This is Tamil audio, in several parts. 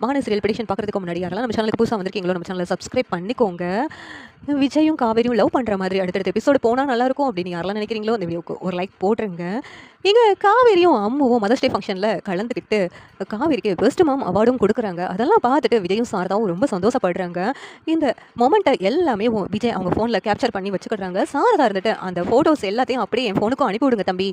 மான சீரியல் பெடிஷன் பார்க்குறதுக்கு முன்னாடி யாரெல்லாம் நம்ம சேனலுக்கு புதுசாக வந்திருக்கீங்களோ நம்ம சேனலை சப்ஸ்கிரைப் பண்ணிக்கோங்க. விஜயும் காவேரியும் லவ் பண்ணுற மாதிரி அடுத்தடுத்த எபிசோடு போனால் நல்லாயிருக்கும் அப்படின்னு யாரெல்லாம் நினைக்கிறீங்களோ அந்த வீடியோக்கு ஒரு லைக் போட்டுருங்க. இங்கே காவேரியும் அம்முவும் மதர்ஸ் டே ஃபங்க்ஷனில் கலந்துக்கிட்டு காவேரிக்கு பெஸ்ட் மாம் அவார்டும் கொடுக்குறாங்க. அதெல்லாம் பார்த்துட்டு விஜயும் சாரதாவும் ரொம்ப சந்தோஷப்படுறாங்க. இந்த மொமெண்ட்டை எல்லாமே விஜய் அவங்க ஃபோனில் கேப்சர் பண்ணி வச்சுக்கிடுறாங்க. சாரதா இருந்துட்டு அந்த ஃபோட்டோஸ் எல்லாத்தையும் அப்படியே என் ஃபோனுக்கும் அனுப்பிவிடுங்க தம்பி,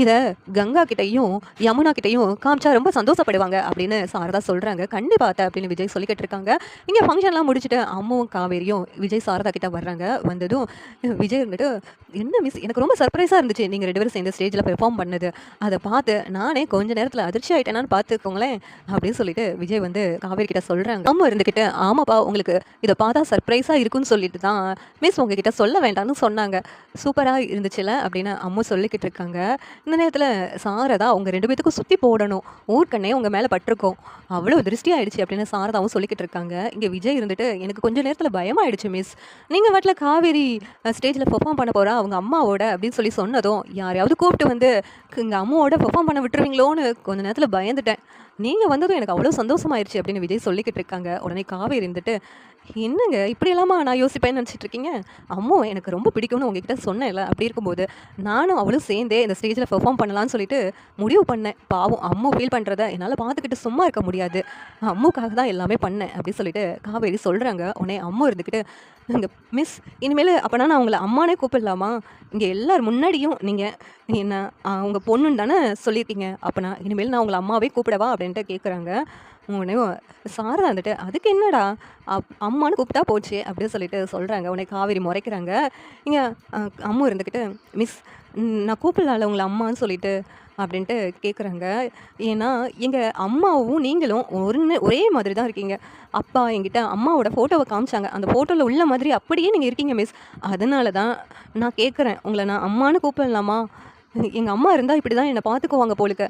இதை கங்கா கிட்டையும் யமுனா கிட்டையும் காமிச்சா ரொம்ப சந்தோஷப்படுவாங்க அப்படின்னு சாரதா சொல்கிறாங்க. கண்டிப்பாக அப்படின்னு விஜய் சொல்லிக்கிட்டு இருக்காங்க. இங்கே ஃபங்க்ஷன்லாம் முடிச்சுட்டு அம்முவும் காவேரியும் விஜய் சாரதா கிட்ட வர்றாங்க. வந்ததும் விஜய் இருந்துட்டு, என்ன மிஸ், எனக்கு ரொம்ப சர்ப்ரைஸாக இருந்துச்சு நீங்கள் 2 பேரும் சேர்ந்து ஸ்டேஜில் பெர்ஃபார்ம் பண்ணது. அதை பார்த்து நானே கொஞ்ச நேரத்தில் அதிர்ச்சி ஆகிட்டேனான்னு பார்த்துக்கோங்களேன் அப்படின்னு சொல்லிட்டு விஜய் வந்து காவேரி கிட்ட சொல்கிறாங்க. அம்மா இருந்துக்கிட்டு, ஆமாப்பா உங்களுக்கு இதை பார்த்தா சர்ப்ரைஸாக இருக்குன்னு சொல்லிட்டு தான் மிஸ் உங்ககிட்ட சொல்ல வேண்டாம்னு சொன்னாங்க, சூப்பராக இருந்துச்சுல அப்படின்னு அம்மா சொல்லிக்கிட்டு இருக்காங்க. இந்த நேரத்தில் சாரதா உங்க 2 பேத்துக்கும் சுற்றி போடணும், ஊர்க்கண்ணே உங்கள் மேலே பட்டிருக்கோம், அவ்வளோ திருஷ்டி ஆயிடுச்சு அப்படின்னு சாரதாவும் சொல்லிக்கிட்டு இருக்காங்க. இங்கே விஜய் இருந்துட்டு, எனக்கு கொஞ்சம் நேரத்தில் பயமாயிடுச்சு மிஸ், நீங்கள் வாட்டில் காவேரி ஸ்டேஜில் பெர்ஃபார்ம் பண்ண போகிறா அவங்க அம்மாவோட அப்படின்னு சொல்லி சொன்னதும் யாரையாவது கூப்பிட்டு வந்து எங்கள் அம்மாவோட பெர்ஃபார்ம் பண்ண விட்டுருவீங்களோன்னு கொஞ்ச நேரத்தில் பயந்துட்டேன், நீங்கள் வந்ததும் எனக்கு அவ்வளோ சந்தோஷமாயிருச்சு அப்படின்னு விஜய் சொல்லிக்கிட்டு இருக்காங்க. உடனே காவேரி இருந்துட்டு, என்னங்க இப்படி இல்லாமல் நான் யோசிப்பேன்னு நினச்சிட்டு இருக்கீங்க, அம்மோ எனக்கு ரொம்ப பிடிக்கும்னு உங்ககிட்ட சொன்னேன்ல, அப்படி இருக்கும்போது நானும் அவளும் சேர்ந்தே இந்த ஸ்டேஜில் பெர்ஃபார்ம் பண்ணலான்னு சொல்லிட்டு முடிவு பண்ணேன். பாவம் அம்மு ஃபீல் பண்ணுறத என்னால் பார்த்துக்கிட்டு சும்மா இருக்க முடியாது, அம்முக்காக தான் எல்லாமே பண்ணேன் அப்படின்னு சொல்லிட்டு காவேரி சொல்கிறாங்க. உடனே அம்மு இருந்துக்கிட்டு, இங்கே மிஸ் இனிமேல் அப்போனா நான் உங்களை அம்மானே கூப்பிடலாமா, இங்கே எல்லார் முன்னாடியும் நீங்கள் என்ன அவங்க பொண்ணுன்னு தானே சொல்லியிருக்கீங்க, அப்போனா இனிமேல் நான் உங்களை அம்மாவே கூப்பிடவா அப்படின்ட்டு கேட்குறாங்க. உடனே சாரதா வந்துட்டு, அதுக்கு என்னடா அம்மானு கூப்பிட்டா போச்சு அப்படின்னு சொல்லிட்டு சொல்கிறாங்க. உடனே காவேரி முறைக்கிறாங்க. இங்கே அம்மு இருந்துக்கிட்டு, மிஸ் நான் கூப்பிடலாம்ல உங்களை அம்மான்னு சொல்லிட்டு அப்படின்ட்டு கேட்குறாங்க. ஏன்னா எங்கள் அம்மாவும் நீங்களும் ஒரே மாதிரி தான் இருக்கீங்க, அப்பா என்கிட்ட அம்மாவோட ஃபோட்டோவை காமிச்சாங்க, அந்த ஃபோட்டோவில் உள்ள மாதிரி அப்படியே நீங்கள் இருக்கீங்க மிஸ், அதனால தான் நான் கேட்குறேன், உங்களை நான் அம்மானு கூப்பிடலாமா, எங்கள் அம்மா இருந்தால் இப்படி தான் என்னை பார்த்துக்குவாங்க போலுக்கு,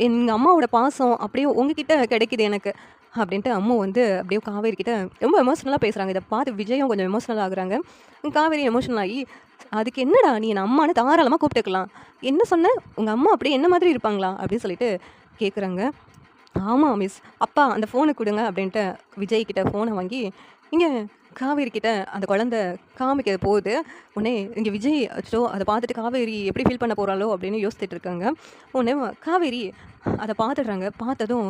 எங்கள் அம்மாவோட பாசம் அப்படியே உங்ககிட்ட கிடைக்குது எனக்கு அப்படின்ட்டு அம்மு வந்து அப்படியே காவேரி கிட்ட ரொம்ப எமோஷ்னலாக பேசுகிறாங்க. இதை பார்த்து விஜயும் கொஞ்சம் எமோஷ்னல் ஆகுறாங்க. காவேரி எமோஷ்னல் ஆகி, அதுக்கு என்னடா நீ என் அம்மானு தாராளமாக கூப்பிட்டுக்கலாம், என்ன சொன்ன உங்கள் அம்மா அப்படியே என்ன மாதிரி இருப்பாங்களா அப்படின்னு சொல்லிட்டு கேட்குறாங்க. ஆமாம் மிஸ், அப்பா அந்த ஃபோனை கொடுங்க அப்படின்ட்டு விஜய் கிட்ட ஃபோனை வாங்கி இங்கே காவேரி கிட்ட அந்த குழந்தை காமிக்க போகுது. உடனே இங்கே விஜய் அச்சோ அதை பார்த்துட்டு காவேரி எப்படி ஃபீல் பண்ண போகிறாளோ அப்படின்னு யோசிச்சுட்டு இருக்காங்க. உடனே காவேரி அதை பார்த்துடுறாங்க. பார்த்ததும்,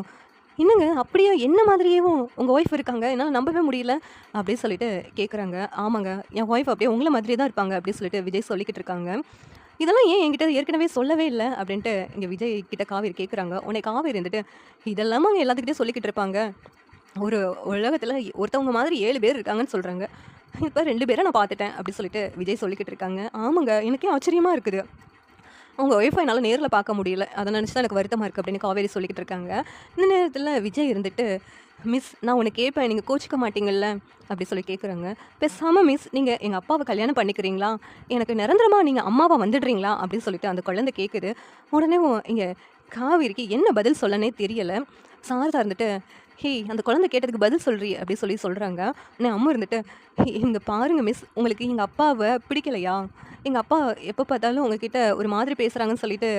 என்னங்க அப்படியே என்ன மாதிரியேவும் உங்கள் ஒய்ஃப் இருக்காங்க, என்னால் நம்பவே முடியல அப்படின்னு சொல்லிட்டு கேட்குறாங்க. ஆமாங்க என் ஒய்ஃப் அப்படியே உங்களை மாதிரியே தான் இருப்பாங்க அப்படின்னு சொல்லிட்டு விஜய் சொல்லிக்கிட்டு இருக்காங்க. இதெல்லாம் ஏன் என்கிட்ட ஏற்கனவே சொல்லவே இல்லை அப்படின்ட்டு இங்கே விஜய் கிட்ட காவேரி கேட்குறாங்க. உடனே காவேரி இருந்துட்டு, இதெல்லாமா அவங்க எல்லாத்துக்கிட்டே சொல்லிக்கிட்டு இருப்பாங்க, ஒரு உலகத்தில் ஒருத்தவங்க மாதிரி 7 பேர் இருக்காங்கன்னு சொல்கிறாங்க, இப்போ 2 பேரை நான் பார்த்துட்டேன் அப்படி சொல்லிட்டு விஜய் சொல்லிக்கிட்டு இருக்காங்க. ஆமாங்க எனக்கே ஆச்சரியமாக இருக்குது, அவங்க ஒய்ஃபை என்னால் நேரில் பார்க்க முடியல, அதை நினச்சி தான் எனக்கு வருத்தமாக இருக்குது அப்படின்னு காவேரி சொல்லிக்கிட்டு இருக்காங்க. இந்த நேரத்தில் விஜய் இருந்துட்டு, மிஸ் நான் உன்னை கேட்பேன் நீங்கள் கோச்சிக்க மாட்டீங்கள்ல அப்படி சொல்லி கேட்குறாங்க. பேசாமல் மிஸ் நீங்கள் எங்கள் அப்பாவை கல்யாணம் பண்ணிக்கிறீங்களா, எனக்கு நிரந்தரமாக நீங்கள் அம்மாவை வந்துடுறீங்களா அப்படின்னு சொல்லிட்டு அந்த குழந்தை கேட்குது. உடனே இங்கே காவேரிக்கு என்ன பதில் சொல்லனே தெரியலை. சாரதா இருந்துட்டு, அந்த குழந்தை கேட்டதுக்கு பதில் சொல்கிறீ அப்படி சொல்லி சொல்கிறாங்க. உடனே அம்மா இருந்துட்டு, இங்கே பாருங்கள் மிஸ், உங்களுக்கு எங்கள் அப்பாவை பிடிக்கலையா, எங்கள் அப்பா எப்போ பார்த்தாலும் உங்ககிட்ட ஒரு மாதிரி பேசுகிறாங்கன்னு சொல்லிட்டு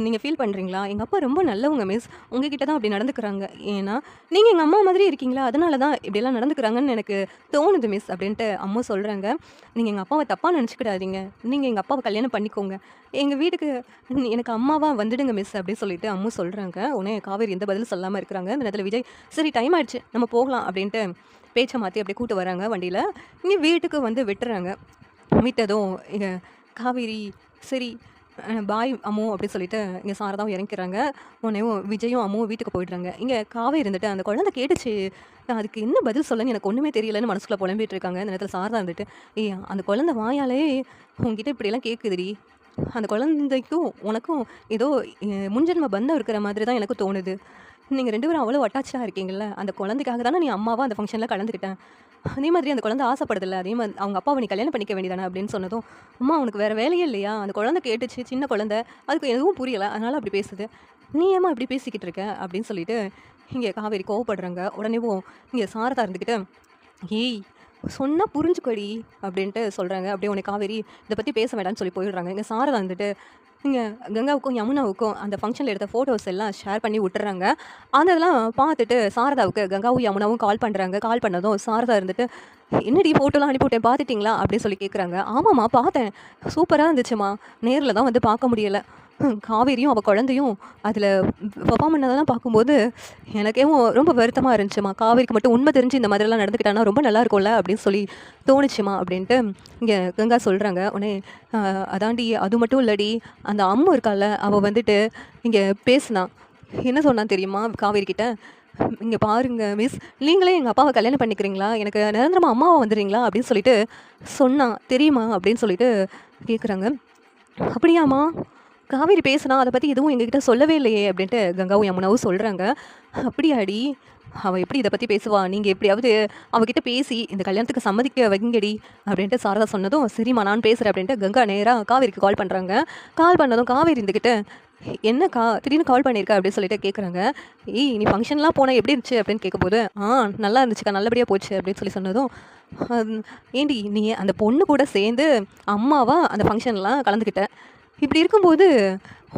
நீங்கள் ஃபீல் பண்ணுறீங்களா, எங்கள் அப்பா ரொம்ப நல்லவங்க மிஸ், உங்ககிட்ட தான் அப்படி நடந்துக்கிறாங்க, ஏன்னா நீங்கள் எங்கள் அம்மா மாதிரி இருக்கீங்களா, அதனால தான் இப்படியெல்லாம் நடந்துக்கிறாங்கன்னு எனக்கு தோணுது மிஸ் அப்படின்ட்டு அம்மா சொல்கிறாங்க. நீங்கள் எங்கள் அப்பாவை தப்பாக நினச்சிக்கிடாதீங்க, நீங்கள் எங்கள் அப்பாவை கல்யாணம் பண்ணிக்கோங்க, எங்கள் வீட்டுக்கு எனக்கு அம்மாவாக வந்துடுங்க மிஸ் அப்படின்னு சொல்லிட்டு அம்மா சொல்கிறாங்க. உடனே காவேரி எந்த பதிலும் சொல்லாமல் இருக்கிறாங்க. இந்த நேரத்தில் விஜய், சரி டைம் ஆயிடுச்சு நம்ம போகலாம் அப்படின்ட்டு பேச்சை மாற்றி அப்படியே கூட்டு வராங்க வண்டியில். இங்கே வீட்டுக்கு வந்து விட்டுறாங்க. விட்டதும் இங்கே காவேரி, சரி பாய் அம்மு அப்படின்னு சொல்லிட்டு இங்கே சாரதாவும் இறங்கிறாங்க. உடனே விஜயும் அம்முவும் வீட்டுக்கு போயிடுறாங்க. இங்கே காவேரி இருந்துட்டு, அந்த குழந்தை கேட்டுச்சு, அதுக்கு என்ன பதில் சொல்லன்னு எனக்கு ஒன்றுமே தெரியலன்னு மனசுக்குள்ளே புலம்பிட்டு இருக்காங்க. இந்த நேரத்தில் சாரதா இருந்துட்டு, அந்த குழந்தை வாயாலே உங்ககிட்ட இப்படியெல்லாம் கேட்குதுடி, அந்த குழந்தைக்கும் உனக்கும் ஏதோ முன்ஜென்ம பந்தம் இருக்கிற மாதிரி தான் எனக்கு தோணுது, நீங்கள் 2 பேரும் அவ்வளோ அட்டாச்சாக இருக்கீங்கல்ல, அந்த குழந்தைக்காக தானே நீ அம்மாவாக அந்த ஃபங்க்ஷனில் கலந்துக்கிட்டேன், அதே மாதிரி அந்த குழந்தை ஆசைப்படுதில்ல, அதே மாதிரி அவங்க அப்பாவை நீ கல்யாணம் பண்ணிக்க வேண்டியதானே அப்படின்னு சொன்னதும், அம்மா உனக்கு வேறு வேலையே இல்லையா, அந்த குழந்தை கேட்டுச்சு, சின்ன குழந்தை, அதுக்கு எதுவும் புரியலை அதனால் அப்படி பேசுது, நீ ஏமா இப்படி பேசிக்கிட்டு இருக்க அப்படின்னு சொல்லிட்டு இங்கே காவேரி கோவப்படுறாங்க. உடனேவும் இங்கே சாரதா இருந்துக்கிட்டு, ஏய் சொன்னா புரிஞ்சுக்கோடி அப்படின்ட்டு சொல்கிறாங்க. அப்படியே உடனே காவேரி இதை பற்றி பேச வேண்டாம்னு சொல்லி போயிடுறாங்க. இங்கே சாரதா வந்துட்டு இங்கே கங்காவுக்கும் யமுனாவுக்கும் அந்த ஃபங்க்ஷனில் எடுத்த ஃபோட்டோஸ் எல்லாம் ஷேர் பண்ணி விட்டுறாங்க. அந்த இதெல்லாம் பார்த்துட்டு சாரதாவுக்கு கங்காவும் யமுனாவும் கால் பண்ணுறாங்க. கால் பண்ணதும் சாரதா இருந்துட்டு என்னடி ஃபோட்டோலாம் அனுப்பிவிட்டேன் பார்த்துட்டிங்களா அப்படின்னு சொல்லி கேட்குறாங்க. ஆமாம்மா பார்த்தேன், சூப்பராக இருந்துச்சுமா, நேரில் தான் வந்து பார்க்க முடியலை. காவேரியும் அவள் குழந்தையும் அதில் பெர்ஃபார்ம் பண்ணதெல்லாம் பார்க்கும்போது எனக்கே ரொம்ப வருத்தமாக இருந்துச்சுமா. காவேரிக்கு மட்டும் உண்மை தெரிஞ்சு இந்த மாதிரிலாம் நடந்துக்கிட்டானா ரொம்ப நல்லா இருக்கும்ல அப்படின்னு சொல்லி தோணுச்சுமா அப்படின்ட்டு இங்கே கங்கா சொல்கிறாங்க. உடனே அதாண்டி அது மட்டும் இல்லடி, அந்த அம்மு இருக்கால அவள் வந்துட்டு இங்கே பேசுனா. என்ன சொன்னான் தெரியுமா காவேரி கிட்ட? இங்கே பாருங்க மிஸ், நீங்களே எங்கள் அப்பாவை கல்யாணம் பண்ணிக்கிறீங்களா, எனக்கு நிரந்தரமாக அம்மாவை வந்துடுறீங்களா அப்படின்னு சொல்லிட்டு சொன்னான் தெரியுமா அப்படின்னு சொல்லிட்டு கேட்குறாங்க. அப்படியாம்மா காவேரி பேசுனா, அதை பற்றி எதுவும் எங்ககிட்ட சொல்லவே இல்லையே அப்படின்ட்டு கங்காவும் யமுனாவும் சொல்கிறாங்க. அப்படியாடி, அவள் எப்படி இதை பற்றி பேசுவா, நீங்கள் எப்படியாவது அவகிட்ட பேசி இந்த கல்யாணத்துக்கு சம்மதிக்க வைங்கடி அப்படின்ட்டு சாரதா சொன்னதும் சரிம்மா நான் பேசுகிறேன் அப்படின்ட்டு கங்கா நேராக காவேரிக்கு கால் பண்ணுறாங்க. கால் பண்ணதும் காவேரி இருந்துக்கிட்ட என்னக்கா திடீர்னு கால் பண்ணியிருக்கா அப்படின்னு சொல்லிட்டு கேட்குறாங்க. ஏய் நீ ஃபங்க்ஷன்லாம் போனால் எப்படி இருந்துச்சு அப்படின்னு கேட்கும்போது நல்லா இருந்துச்சுக்கா, நல்லபடியாக போச்சு அப்படின்னு சொல்லி சொன்னதும் ஏண்டி நீ அந்த பொண்ணு கூட சேர்ந்து அம்மாவா அந்த ஃபங்க்ஷன்லாம் கலந்துக்கிட்ட, இப்படி இருக்கும்போது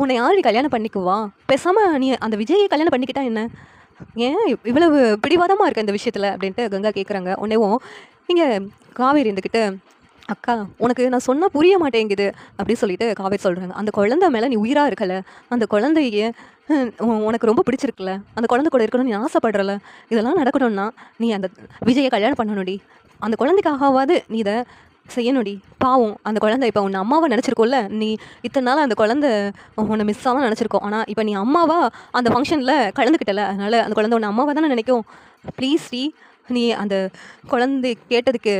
உன்னை யார் கல்யாணம் பண்ணிக்குவா, பேசாமல் நீ அந்த விஜயை கல்யாணம் பண்ணிக்கிட்டா என்ன, ஏன் இவ்வளவு பிடிவாதமாக இருக்க இந்த விஷயத்தில் அப்படின்ட்டு கங்கா கேட்குறாங்க. உடனேவும் இங்கே காவேரி இருந்துக்கிட்டு அக்கா உனக்கு நான் சொன்னால் புரிய மாட்டேங்குது அப்படின்னு சொல்லிட்டு காவேரி சொல்கிறாங்க. அந்த குழந்தை மேலே நீ உயிராக இருக்கல, அந்த குழந்தைய உனக்கு ரொம்ப பிடிச்சிருக்குல்ல, அந்த குழந்தை கூட இருக்கணும்னு நீ ஆசைப்படுறல, இதெல்லாம் நடக்கணும்னா நீ அந்த விஜயை கல்யாணம் பண்ணணும்டி, அந்த குழந்தைக்காகவாது நீ இதை செய்யணும்டி. பாவம் அந்த குழந்தை இப்போ உன்னை அம்மாவை நினச்சிருக்கோல்ல, நீ இத்தனை நாள் அந்த குழந்தை உன்னை மிஸ் ஆகாமல் நினச்சிருக்கோம், ஆனால் இப்போ நீ அம்மாவா அந்த ஃபங்க்ஷனில் கலந்துக்கிட்டல, அதனால் அந்த குழந்தை உன்னை அம்மாவாக தானே நினைக்கும். ப்ளீஸ் டி, நீ அந்த குழந்தை கேட்டதுக்கு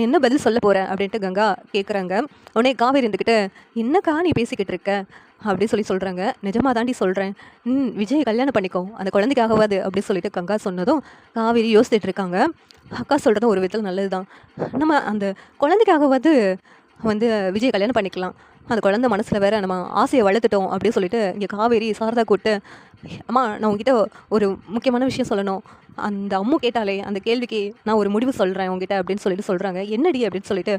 என்ன பதில் சொல்ல போகிற அப்படின்ட்டு கங்கா கேட்குறாங்க. உடனே காவேரி இருந்துக்கிட்டு என்னக்கா நீ பேசிக்கிட்டு இருக்க அப்படி சொல்கிறாங்க. நிஜமாக தாண்டி சொல்கிறேன், விஜய் கல்யாணம் பண்ணிக்கோ அந்த குழந்தைக்காகவாது அப்படின்னு சொல்லிட்டு கங்கா சொன்னதும் காவேரி யோசிச்சுட்டு இருக்காங்க. அக்கா சொல்கிறதும் ஒரு விதத்தில் நல்லது தான், நம்ம அந்த குழந்தைக்காகவாது வந்து விஜய் கல்யாணம் பண்ணிக்கலாம், அந்த குழந்தை மனசில் வேற நம்ம ஆசையை வளர்த்துட்டோம் அப்படின்னு சொல்லிட்டு இங்கே காவேரி சாரதா கூப்பிட்டு அம்மா நான் உங்ககிட்ட ஒரு முக்கியமான விஷயம் சொல்லணும், அந்த அம்மு கேட்டாலே அந்த கேள்விக்கு நான் ஒரு முடிவு சொல்கிறேன் உங்ககிட்ட அப்படின்னு சொல்லிட்டு சொல்கிறாங்க. என்னடி அப்படின்னு சொல்லிட்டு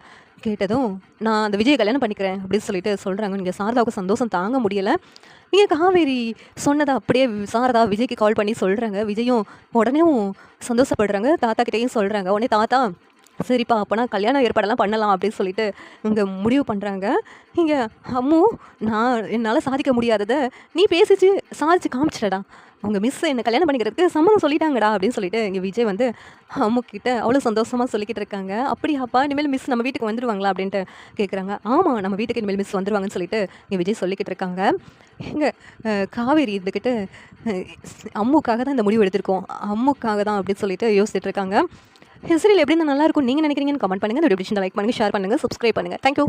கேட்டதும் நான் அந்த விஜயை கல்யாணம் பண்ணிக்கிறேன் அப்படின்னு சொல்லிட்டு சொல்கிறாங்க. நீங்கள் சாரதாவுக்கு சந்தோஷம் தாங்க முடியலை. இங்கே காவேரி சொன்னதை அப்படியே சாரதா விஜய்க்கு கால் பண்ணி சொல்கிறாங்க. விஜயும் உடனேவும் சந்தோஷப்படுறாங்க, தாத்தா கிட்டேயும் சொல்கிறாங்க. உடனே தாத்தா சரிப்பா அப்போனா கல்யாணம் ஏற்பாடெல்லாம் பண்ணலாம் அப்படின்னு சொல்லிட்டு இங்கே முடிவு பண்ணுறாங்க. இங்கே அம்மு என்னால் சாதிக்க முடியாததை நீ பேசிச்சு சாதிச்சு காமிச்சிடடா, அவங்க மிஸ் என்னை கல்யாணம் பண்ணிக்கிறதுக்கு சம்மதம் சொல்லிட்டாங்கடா அப்படின்னு சொல்லிட்டு இங்கே விஜய் வந்து அம்மு கிட்ட அவ்வளோ சந்தோஷமாக சொல்லிக்கிட்டு இருக்காங்க. அப்படியாப்பா இனிமேல் மிஸ் நம்ம வீட்டுக்கு வந்துடுவாங்களா அப்படின்ட்டு கேட்குறாங்க. ஆமாம் நம்ம வீட்டுக்கு இனிமேல் மிஸ் வந்துடுவாங்கன்னு சொல்லிட்டு இங்கே விஜய் சொல்லிக்கிட்டு இருக்காங்க. இங்கே காவேரி இருந்துக்கிட்டு அம்முக்காக தான் இந்த முடிவு எடுத்திருக்கோம், அம்முக்காக தான் அப்படின்னு சொல்லிட்டு யோசிச்சுட்டு இருக்காங்க. சீரியல் எப்படி இருந்தால் நல்லாயிருக்கும் நீங்கள் நினைக்கிறீங்கன்னு கமெண்ட் பண்ணுங்கள். இந்த வீடியோ லைக் பண்ணுங்கள், ஷேர் பண்ணுங்கள், சப்ஸ்கிரைப் பண்ணுங்கள். தேங்க்யூ.